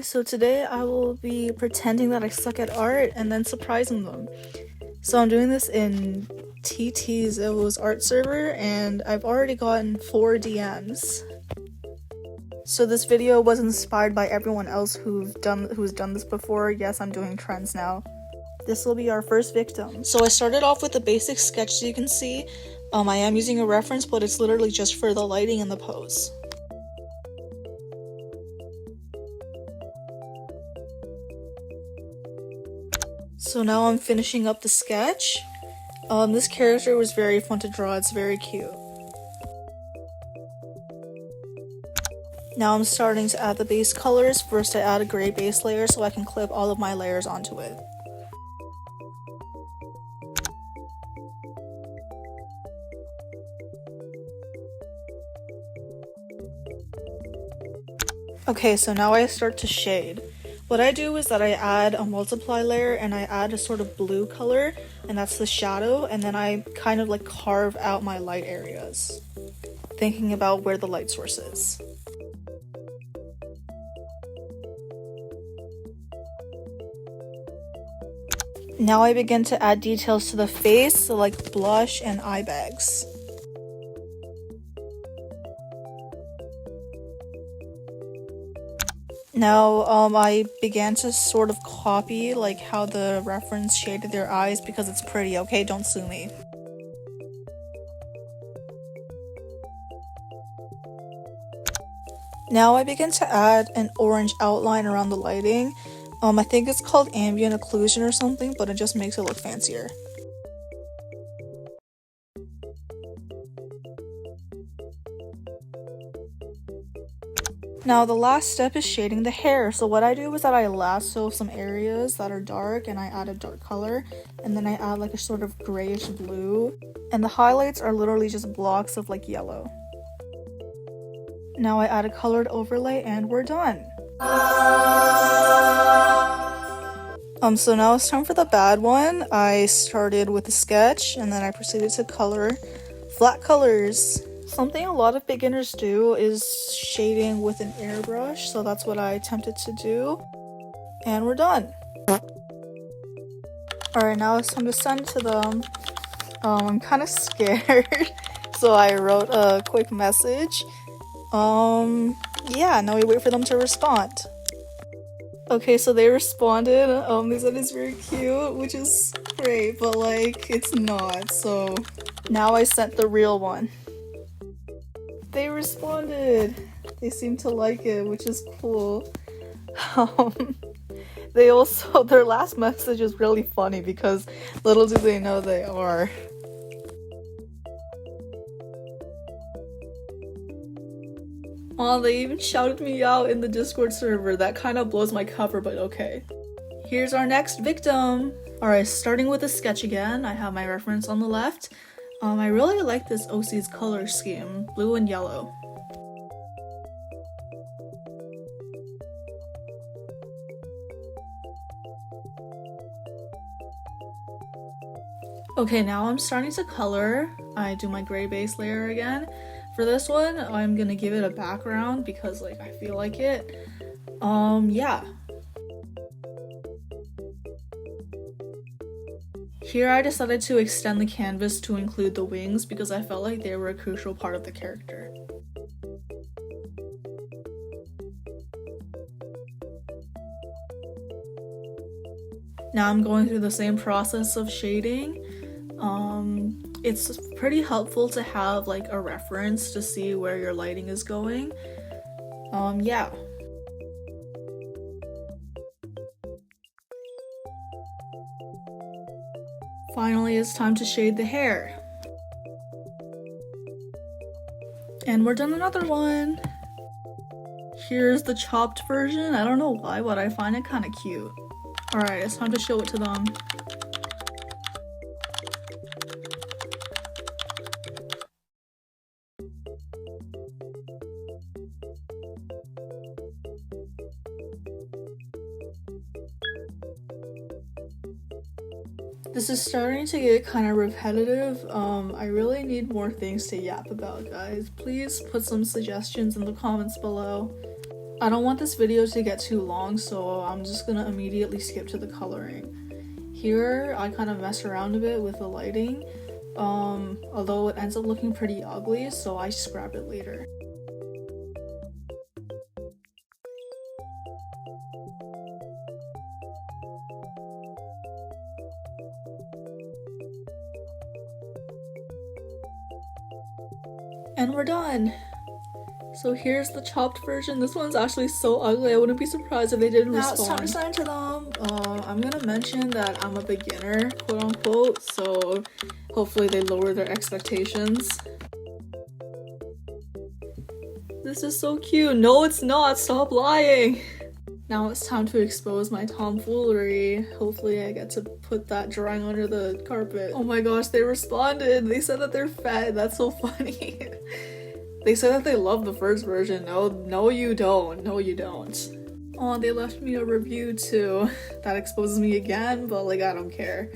so today I will be pretending that I suck at art and then surprising them. So I'm doing this in TT's art server, and I've already gotten 4 DMs. So this video was inspired by everyone else who's done this before. Yes, I'm doing trends now. This will be our first victim. So I started off with a basic sketch, so you can see. I am using a reference, but it's literally just for the lighting and the pose. So now I'm finishing up the sketch. This character was very fun to draw, it's very cute. Now I'm starting to add the base colors. First I add a gray base layer so I can clip all of my layers onto it. Okay, so now I start to shade. What I do is that I add a multiply layer and I add a sort of blue color, and that's the shadow, and then I kind of like carve out my light areas, thinking about where the light source is. Now I begin to add details to the face, so like blush and eye bags. Now, I began to sort of copy like how the reference shaded their eyes because it's pretty, okay? Don't sue me. Now I begin to add an orange outline around the lighting. I think it's called ambient occlusion or something, but it just makes it look fancier. Now the last step is shading the hair. So what I do is that I lasso some areas that are dark and I add a dark color, and then I add like a sort of grayish blue, and the highlights are literally just blocks of like yellow. Now I add a colored overlay and we're done. So now it's time for the bad one. I started with a sketch and then I proceeded to color flat colors. Something a lot of beginners do is shading with an airbrush, so that's what I attempted to do, and we're done. Alright, now it's time to send it to them. I'm kind of scared, so I wrote a quick message. Yeah, now we wait for them to respond. Okay, so they responded. They said it's very cute, which is great, but like, it's not, so now I sent the real one. They responded. They seem to like it, which is cool. They also, their last message is really funny because little do they know they are. Oh, they even shouted me out in the Discord server. That kind of blows my cover, but okay. Here's our next victim. Alright, starting with a sketch again. I have my reference on the left. I really like this OC's color scheme, blue and yellow. Okay, now I'm starting to color. I do my gray base layer again. For this one, I'm gonna give it a background because like I feel like it. Yeah. Here I decided to extend the canvas to include the wings because I felt like they were a crucial part of the character. Now I'm going through the same process of shading. It's pretty helpful to have like a reference to see where your lighting is going. Yeah. Finally, it's time to shade the hair. And we're done another one. Here's the chopped version. I don't know why, but I find it kind of cute. Alright, it's time to show it to them. This is starting to get kind of repetitive. I really need more things to yap about, guys. Please put some suggestions in the comments below. I don't want this video to get too long, so I'm just gonna immediately skip to the coloring. Here, I kind of mess around a bit with the lighting, although it ends up looking pretty ugly, so I scrap it later. And we're done! So here's the chopped version. This one's actually so ugly, I wouldn't be surprised if they didn't respond. Now it's time to sign to them. I'm gonna mention that I'm a beginner, quote unquote, so hopefully they lower their expectations. This is so cute. No, it's not. Stop lying. Now it's time to expose my tomfoolery. Hopefully I get to put that drawing under the carpet. Oh my gosh, they responded. They said that they're fat. That's so funny. They said that they love the first version. No you don't. No you don't. Oh, they left me a review too. That exposes me again, but like I don't care.